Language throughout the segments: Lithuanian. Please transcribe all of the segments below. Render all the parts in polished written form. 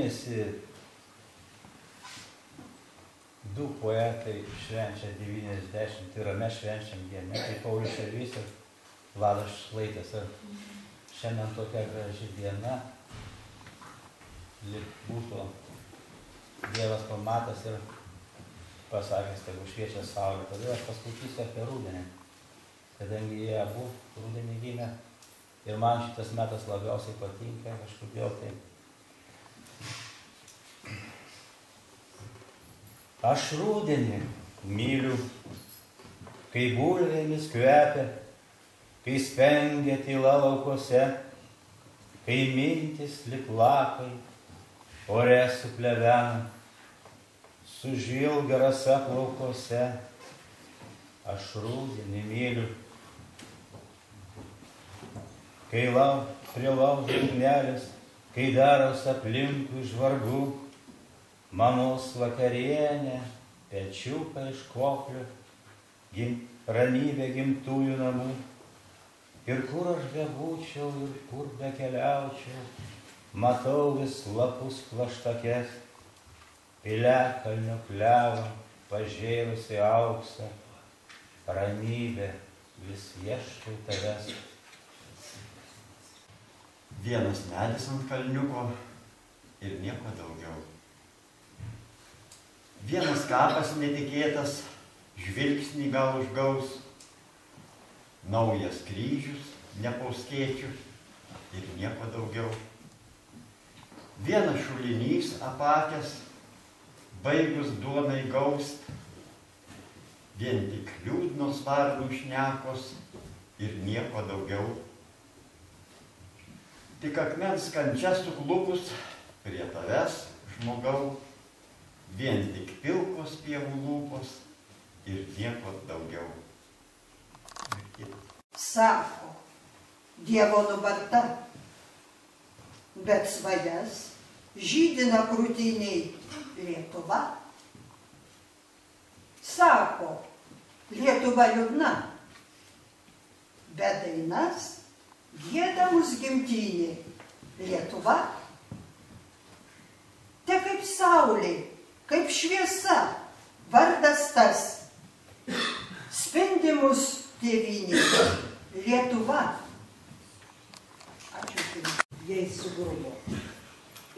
mėnesį du poetai švenčia 90 ir mes švenčiam dieną. Tai Paulius Širvys ir Vladas Šlaitas. Ir šiandien tokia graži diena. Lyg būtų Dievas pamatęs ir pasakęs, tegu šviečia saulė. Tada aš paskaitysiu apie rudenį. Kadangi jie abu rudenį gimė. Ir man šitas metas labiausiai patinka, kažkodėl tai. Aš rudenį myliu, kai bulvėmis kvepia, kai spengia tyla laukuose, kai mintys lyg lapai ore suplevena, sužvilgia rasa plaukuose. Aš rudenį myliu, kai prie laužo ugnelės, kai daros aplinkui žvarbu, mamos vakarienė, pečiuką iš koklių, ramybė gimtųjų namų. Ir kur aš bebūčiau, ir kur bekeliaučiau, matau vis lapus plaštakes, piliakalnio klevą, pažėrusi auksą, ramybė vis ieškau tavęs. Vienas medis ant kalniuko ir nieko daugiau. Vienas kapas netikėtas, žvilgsnį gal užgaus, naujas kryžius nepauskėčių ir nieko daugiau. Vienas šulinys apakęs, baigus duonai gaust, vien tik liūdnos varnų šnekos ir nieko daugiau. Tik akmens kančia suklupus prie tavęs, žmogau, vien tik pilkos pievų lūpos ir nieko daugiau. Sako, Dievo nubarta, bet svajas žydina krūtiniai Lietuva. Sako, Lietuva liūdna, bet dainas gieda mūs gimtinė Lietuva. Te kaip saulė, kaip šviesa, vardas tas, spindi mus tėvynė Lietuva. Ačiū. Jei sugrubo,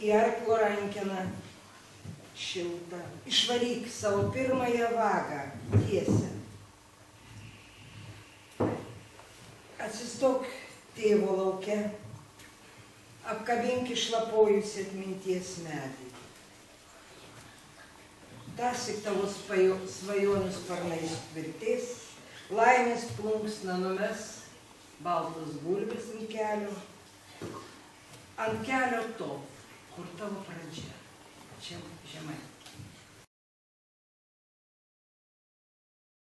į arklo rankeną šiltą, išvaryk savo pirmąją vagą tiesę. Atsistok tėvo lauke, apkabink išlapojusi atminties medį. Tąsyk tavo svajonių sparnais tvirtės, laimės plunksna numes, baltos bulvės ant kelio to, kur tavo pradžia, čia žemai.